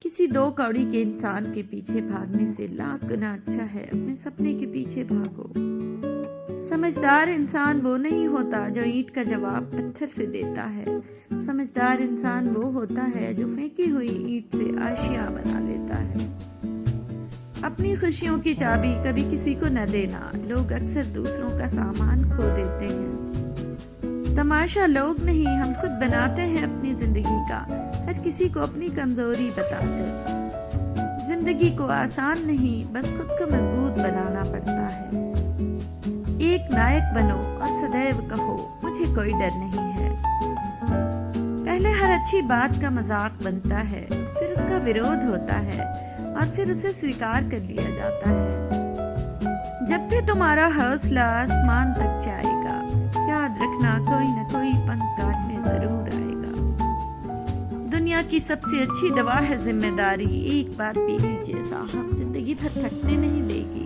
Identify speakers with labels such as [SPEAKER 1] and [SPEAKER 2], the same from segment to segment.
[SPEAKER 1] किसी दो कौड़ी के इंसान के पीछे भागने से लाख गुना अच्छा है अपने सपने के पीछे भागो। समझदार इंसान वो नहीं होता जो ईंट का जवाब पत्थर से देता है। समझदार इंसान वो होता है जो फेंकी हुई ईंट से आशियां बना लेता है। अपनी खुशियों की चाबी कभी किसी को न देना। लोग अक्सर दूसरों का सामान खो देते हैं। तमाशा लोग नहीं, हम खुद बनाते हैं अपनी जिंदगी का, हर किसी को अपनी कमजोरी बताकर। जिंदगी को आसान नहीं, बस खुद को मजबूत बनाना पड़ता है। एक नायक बनो और सदैव कहो मुझे कोई डर नहीं है। पहले हर अच्छी बात का मजाक बनता है, फिर उसका विरोध होता है और फिर उसे स्वीकार कर लिया जाता है। जब भी तुम्हारा हौसला आसमान तक जाएगा, याद रखना कोई न कोई पंख काटने जरूर आएगा। दुनिया की सबसे अच्छी दवा है जिम्मेदारी। एक बार पी लीजिए साहब, जिंदगी भर थकने नहीं देगी।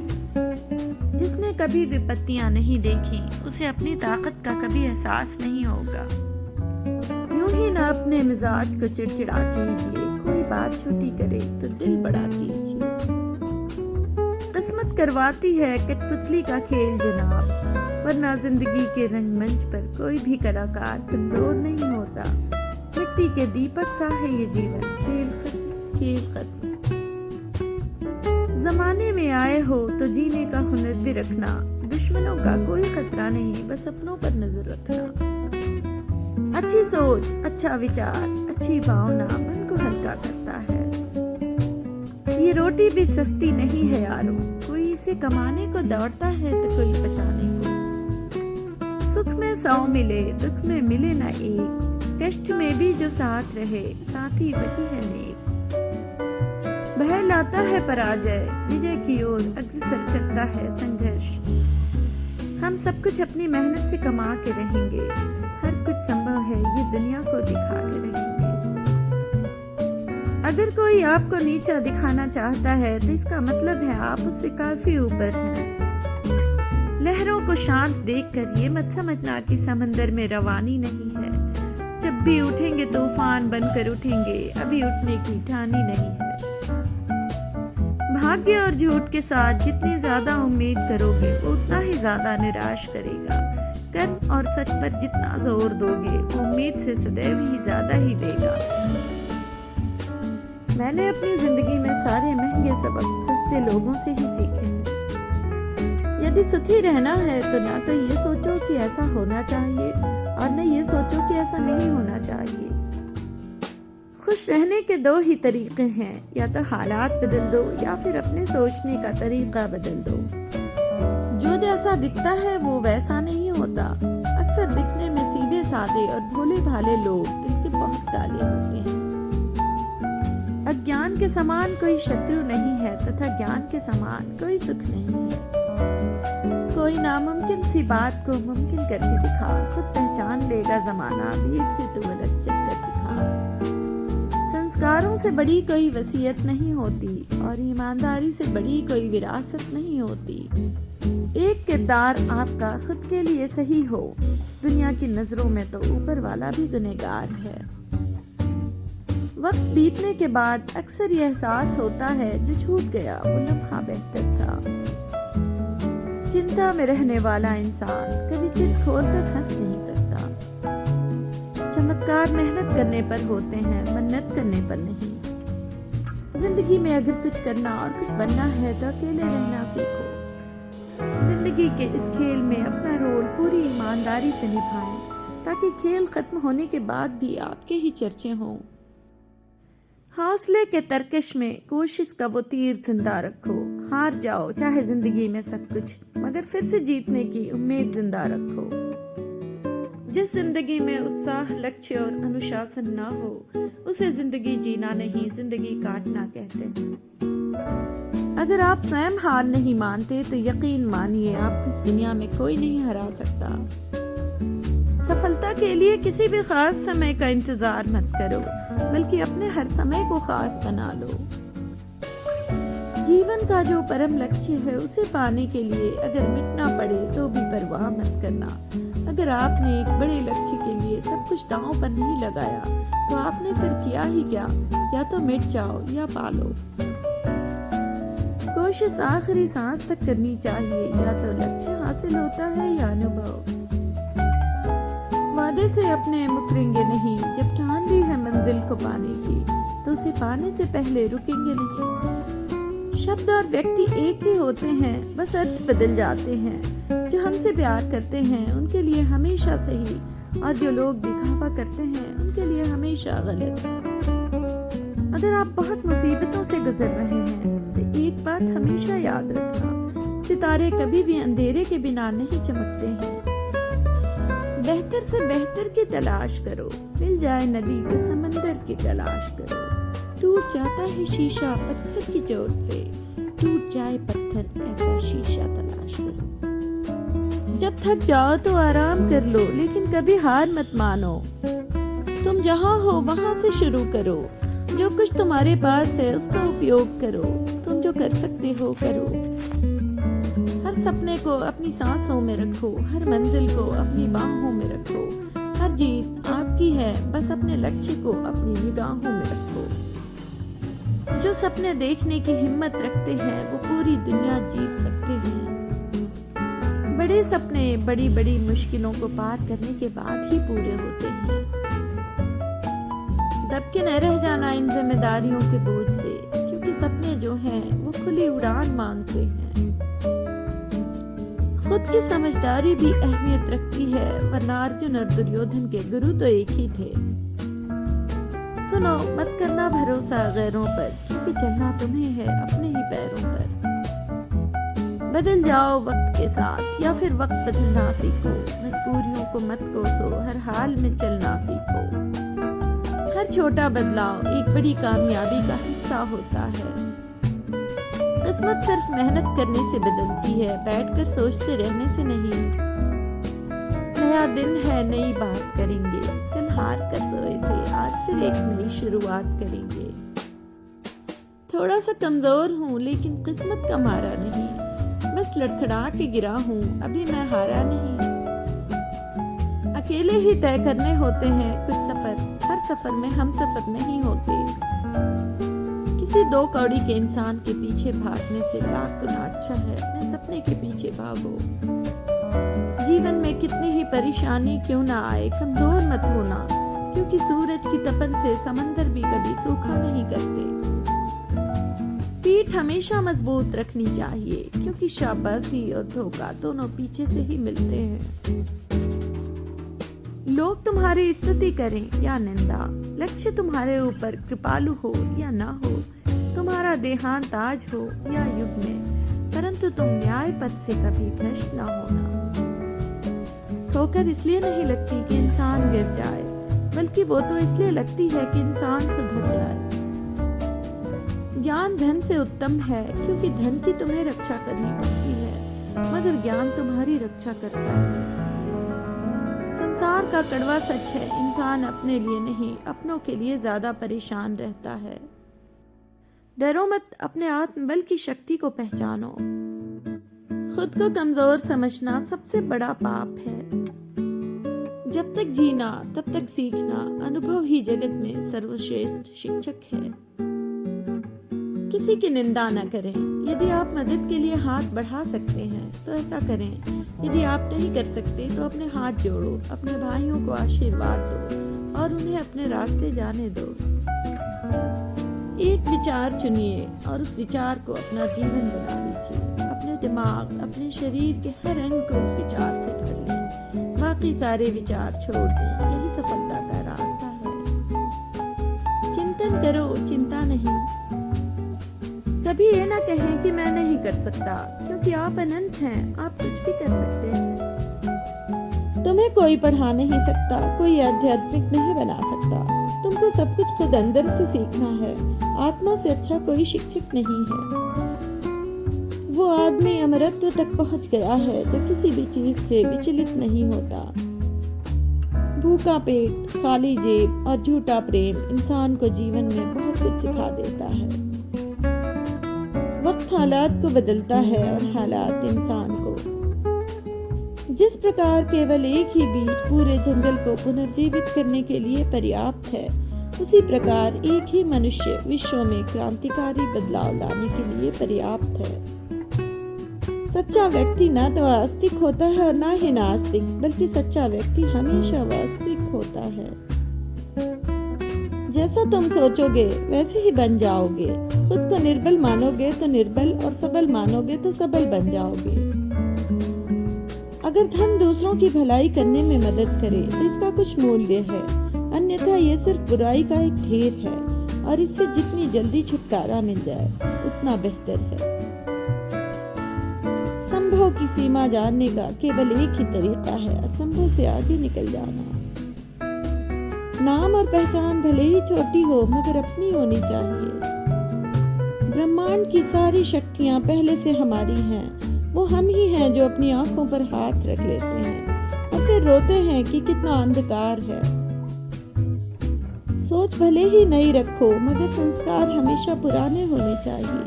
[SPEAKER 1] जिसने कभी विपत्तियां नहीं देखी, उसे अपनी ताकत का कभी एहसास नहीं होगा। यूं ही ना अपने मिजाज को चिड़चिड़ा कीजिए, कोई बात छोटी करे तो दिल बड़ा कीजिए। किस्मत करवाती है कठपुतली का खेल जनाब, वरना जिंदगी के रंगमंच पर कोई भी कलाकार कमजोर नहीं होता। मिट्टी के दीपक सा है ये जीवन, खेल खत्म खेल खत्म। जमाने में आए हो तो जीने का हुनर भी रखना। दुश्मनों का कोई खतरा नहीं, बस अपनों पर नजर रखना। अच्छी सोच, अच्छा विचार, अच्छी भावना मन को हल्का करता है। ये रोटी भी सस्ती नहीं है यारो, कोई इसे कमाने को दौड़ता है तो कोई बचाने को। सुख में 100 मिले, दुख में मिले ना एक, कष्ट में भी जो साथ रहे, साथी वही है नेक। भय लाता है पराजय, विजय की ओर अग्रसर करता है संघर्ष। हम सब कुछ अपनी मेहनत से कमा के रहेंगे, हर कुछ संभव है ये दुनिया को दिखा के रहेंगे। अगर कोई आपको नीचा दिखाना चाहता है तो इसका मतलब है आप उससे काफी ऊपर हैं। लहरों को शांत देखकर ये मत समझना कि समंदर में रवानी नहीं है। जब भी उठेंगे तूफान बनकर उठेंगे, अभी उठने की ठानी नहीं है। भाग्य और झूठ के साथ जितनी ज्यादा उम्मीद करोगे उतना ही ज्यादा निराश करेगा। कर्म और सच पर जितना जोर दोगे, उम्मीद से सदैव ही ज्यादा ही देगा। मैंने अपनी जिंदगी में सारे महंगे सबक सस्ते लोगों से ही सीखे हैं। यदि सुखी रहना है तो ना तो ये सोचो कि ऐसा होना चाहिए और न ये सोचो कि ऐसा नहीं होना चाहिए। खुश रहने के 2 ही तरीके हैं, या तो हालात बदल दो या फिर अपने सोचने का तरीका बदल दो। जो जैसा दिखता है वो वैसा नहीं होता। अक्सर दिखने में सीधे साधे और भोले भाले लोग दिल के बहुत काले होते हैं। अज्ञान के समान कोई शत्रु नहीं है तथा ज्ञान के समान कोई सुख नहीं है। कोई नामुमकिन सी बात को मुमकिन करके दिखा, खुद पहचान लेगा जमाना, भीड़ से तू अलग चलकर दिखा। संस्कारों से बड़ी कोई वसीयत नहीं होती और ईमानदारी से बड़ी कोई विरासत नहीं होती। एक किरदार आपका खुद के लिए सही हो, दुनिया की नजरों में तो ऊपर वाला भी गुनहगार है। वक्त बीतने के बाद अक्सर यह एहसास होता है जो छूट गया वो लम्हा बेहतर था। चिंता में रहने वाला इंसान कभी चित खोलकर हंस नहीं सकता। चमत्कार मेहनत करने पर होते हैं, मन्नत करने पर नहीं। जिंदगी में अगर कुछ करना और कुछ बनना है तो अकेले रहना सीखो। जिंदगी के इस खेल में अपना रोल पूरी ईमानदारी से निभाएं, ताकि खेल खत्म होने के बाद भी आपके ही चर्चे हों। हौसले के तरकश में कोशिश का वो तीर जिंदा रखो। हार जाओ चाहे जिंदगी में सब कुछ, मगर फिर से जीतने की उम्मीद जिंदा रखो। जिस जिंदगी में उत्साह, लक्ष्य और अनुशासन ना हो, उसे जिंदगी जीना नहीं, जिंदगी काटना कहते हैं। अगर आप स्वयं हार नहीं मानते तो यकीन मानिए आपको इस दुनिया में कोई नहीं हरा सकता। सफलता के लिए किसी भी खास समय का इंतजार मत करो, बल्कि अपने हर समय को खास बना लो। जीवन का जो परम लक्ष्य है उसे पाने के लिए अगर मिटना पड़े तो भी परवाह मत करना। अगर आपने एक बड़े लक्ष्य के लिए सब कुछ दांव पर नहीं लगाया तो आपने फिर किया ही क्या? या तो मिट जाओ या पालो। कोशिश आखिरी सांस तक करनी चाहिए। या तो लक्ष्य हासिल होता है या अनुभव। वादे से अपने मुकरेंगे नहीं। जब ठान ली है मंजिल को पाने की तो उसे पाने से पहले रुकेंगे नहीं। शब्द और व्यक्ति एक ही होते हैं, बस अर्थ बदल जाते हैं। जो हमसे प्यार करते हैं उनके लिए हमेशा सही, और जो लोग दिखावा करते हैं उनके लिए हमेशा गलत। अगर आप बहुत मुसीबतों से गुजर रहे हैं तो एक बात हमेशा याद रखना, सितारे कभी भी अंधेरे के बिना नहीं चमकते हैं। बेहतर से बेहतर की तलाश करो, मिल जाए नदी तो समंदर की तलाश करो। टूट जाता है शीशा पत्थर की चोट से, टूट जाए पत्थर ऐसा शीशा तलाश करो। जब थक जाओ तो आराम कर लो, लेकिन कभी हार मत मानो। तुम जहाँ हो वहाँ से शुरू करो। जो कुछ तुम्हारे पास है उसका उपयोग करो। तुम जो कर सकते हो करो। हर सपने को अपनी सांसों में रखो, हर मंजिल को अपनी बाहों में रखो। हर जीत आपकी है, बस अपने लक्ष्य को अपनी निगाहों में रखो। जो सपने देखने की हिम्मत रखते हैं वो पूरी दुनिया जीत सकते हैं। बड़े सपने बड़ी बड़ी मुश्किलों को पार करने के बाद ही पूरे होते हैं। दबके न रह जाना इन जिम्मेदारियों के बोझ से, क्योंकि सपने जो हैं वो खुली उड़ान मांगते हैं। खुद की समझदारी भी अहमियत रखती है, वरना अर्जुन और दुर्योधन के गुरु तो एक ही थे। सुनो, मत करना भरोसा गैरों पर, क्योंकि चलना तुम्हें है अपने ही पैरों पर। बदल जाओ वक्त के साथ, या फिर वक्त बदलना सीखो। मजबूरियों को मत कोसो, हर हाल में चलना सीखो। हर छोटा बदलाव एक बड़ी कामयाबी का हिस्सा होता है। किस्मत सिर्फ मेहनत करने से बदलती है, बैठकर सोचते रहने से नहीं। नया दिन है, नई बात करेंगे। कल हार कर सोए थे, आज फिर एक नई शुरुआत करेंगे। थोड़ा सा कमजोर हूँ लेकिन किस्मत का मारा नहीं। बस लड़खड़ा के गिरा हूँ, अभी मैं हारा नहीं। अकेले ही तय करने होते हैं कुछ सफर, हर सफर में हम सफर नहीं होते। किसी दो कौड़ी के इंसान के पीछे भागने से लाख गुना अच्छा है अपने सपने के पीछे भागो। जीवन में कितनी ही परेशानी क्यों ना आए, कमजोर मत होना, क्योंकि सूरज की तपन से समंदर भी कभी सूखा नहीं करते। पीठ हमेशा मजबूत रखनी चाहिए, क्योंकि शाबाशी और धोखा दोनों पीछे से ही मिलते हैं। लोग तुम्हारी स्तुति करें या निंदा, लक्ष्य तुम्हारे ऊपर कृपालु हो या ना हो, तुम्हारा देहांत आज हो या युग में, परंतु तुम न्याय पथ से कभी भ्रष्ट ना होना। ठोकर इसलिए नहीं लगती कि इंसान गिर जाए, बल्कि वो तो इसलिए लगती है कि इंसान सुधर जाए। ज्ञान धन से उत्तम है, क्योंकि धन की तुम्हें रक्षा करनी पड़ती है, मगर ज्ञान तुम्हारी रक्षा करता है। संसार का कड़वा सच है, इंसान अपने लिए नहीं अपनों के लिए ज्यादा परेशान रहता है। डरो मत, अपने आत्मबल की शक्ति को पहचानो। खुद को कमजोर समझना सबसे बड़ा पाप है। जब तक जीना तब तक सीखना, अनुभव ही जगत में सर्वश्रेष्ठ शिक्षक है। किसी की निंदा न करें। यदि आप मदद के लिए हाथ बढ़ा सकते हैं तो ऐसा करें। यदि आप नहीं कर सकते तो अपने हाथ जोड़ो, अपने भाइयों को आशीर्वाद दो और उन्हें अपने रास्ते जाने दो। एक विचार चुनिए और उस विचार को अपना जीवन बना लीजिए। अपने दिमाग, अपने शरीर के हर अंग को उस विचार से भर लें। बाकी सारे विचार छोड़ दें, यही सफलता का रास्ता है। चिंतन करो, चिंता नहीं। कभी ये ना कहें कि मैं नहीं कर सकता, क्योंकि आप अनंत हैं, आप कुछ भी कर सकते हैं। तुम्हें कोई पढ़ा नहीं सकता, कोई आध्यात्मिक नहीं बना सकता। तुमको सब कुछ खुद अंदर से सीखना है। आत्मा से अच्छा कोई शिक्षक नहीं है। वो आदमी अमरत्व तक पहुंच गया है तो किसी भी चीज से विचलित नहीं होता। भूखा पेट, खाली जेब और झूठा प्रेम इंसान को जीवन में बहुत कुछ सिखा देता है। वक्त हालात को बदलता है और हालात इंसान को। जिस प्रकार केवल एक ही बीज पूरे जंगल को पुनर्जीवित करने के लिए पर्याप्त है, उसी प्रकार एक ही मनुष्य विश्व में क्रांतिकारी बदलाव लाने के लिए पर्याप्त है। सच्चा व्यक्ति न तो आस्तिक होता है और न ही नास्तिक, बल्कि सच्चा व्यक्ति हमेशा वास्तविक होता है। जैसा तुम सोचोगे वैसे ही बन जाओगे। खुद को निर्बल मानोगे तो निर्बल और सबल मानोगे तो सबल बन जाओगे। अगर धन दूसरों की भलाई करने में मदद करे तो इसका कुछ मूल्य है, अन्यथा ये सिर्फ बुराई का एक ढेर है और इससे जितनी जल्दी छुटकारा मिल जाए उतना बेहतर है। संभव की सीमा जानने का केवल एक ही तरीका है, असंभव से आगे निकल जाना। नाम और पहचान भले ही छोटी हो मगर अपनी होनी चाहिए। ब्रह्मांड की सारी शक्तियां पहले से हमारी हैं, वो हम ही हैं जो अपनी आंखों पर हाथ रख लेते हैं और फिर रोते हैं कि कितना अंधकार है। सोच भले ही नई रखो मगर संस्कार हमेशा पुराने होने चाहिए।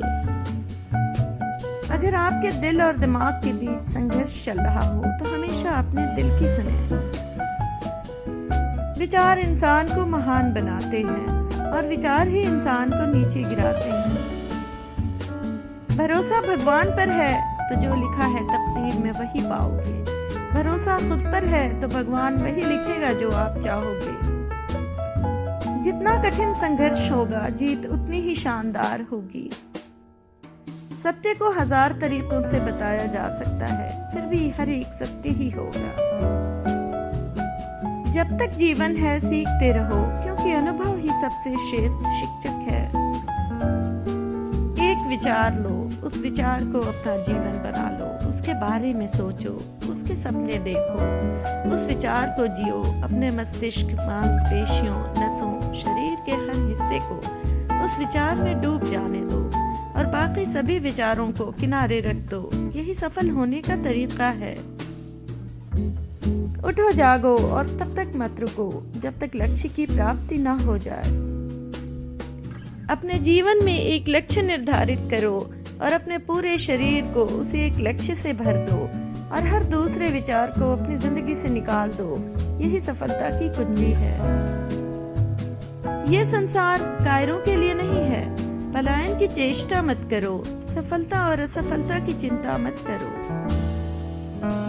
[SPEAKER 1] अगर आपके दिल और दिमाग के बीच संघर्ष चल रहा हो तो हमेशा अपने दिल की सुने। विचार इंसान को महान बनाते हैं और विचार ही इंसान को नीचे गिराते हैं। भरोसा भगवान पर है तो जो लिखा है तकदीर में वही पाओगे। भरोसा खुद पर है तो भगवान वही लिखेगा जो आप चाहोगे। जितना कठिन संघर्ष होगा जीत उतनी ही शानदार होगी। सत्य को 1000 तरीकों से बताया जा सकता है, फिर भी हर एक सत्य ही होगा। जब तक जीवन है सीखते रहो, क्योंकि अनुभव ही सबसे श्रेष्ठ शिक्षक है। एक विचार लो, उस विचार को अपना जीवन बना लो, उसके बारे में सोचो, उसके सपने देखो, उस विचार को जियो। अपने मस्तिष्क, मांसपेशियों, नसों, शरीर के हर हिस्से को उस विचार में डूब जाने दो और बाकी सभी विचारों को किनारे रख दो। यही सफल होने का तरीका है। उठो, जागो और तब तक मत रुको जब तक लक्ष्य की प्राप्ति न हो जाए। अपने जीवन में एक लक्ष्य निर्धारित करो और अपने पूरे शरीर को उसी एक लक्ष्य से भर दो और हर दूसरे विचार को अपनी जिंदगी से निकाल दो। यही सफलता की कुंजी है। ये संसार कायरों के लिए नहीं है। पलायन की चेष्टा मत करो, सफलता और असफलता की चिंता मत करो।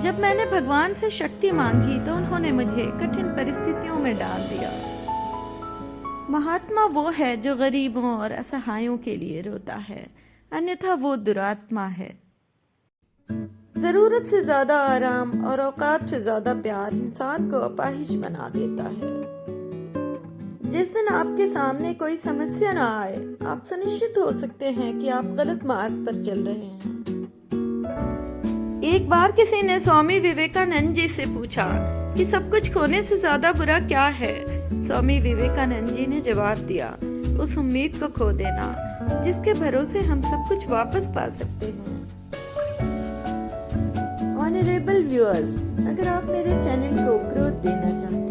[SPEAKER 1] जब मैंने भगवान से शक्ति मांगी तो उन्होंने मुझे कठिन परिस्थितियों में डाल दिया। महात्मा वो है जो गरीबों और असहायों के लिए रोता है, अन्यथा वो दुरात्मा है। जरूरत से ज्यादा आराम और औकात से ज्यादा प्यार इंसान को अपाहिज बना देता है। जिस दिन आपके सामने कोई समस्या ना आए, आप सुनिश्चित हो सकते हैं कि आप गलत मार्ग पर चल रहे हैं। एक बार किसी ने स्वामी विवेकानंद जी से पूछा कि सब कुछ खोने से ज्यादा बुरा क्या है। स्वामी विवेकानंद जी ने जवाब दिया, उस उम्मीद को खो देना जिसके भरोसे हम सब कुछ वापस पा सकते हैं। ऑनरेबल व्यूअर्स, अगर आप मेरे चैनल को ग्रोथ देना चाहते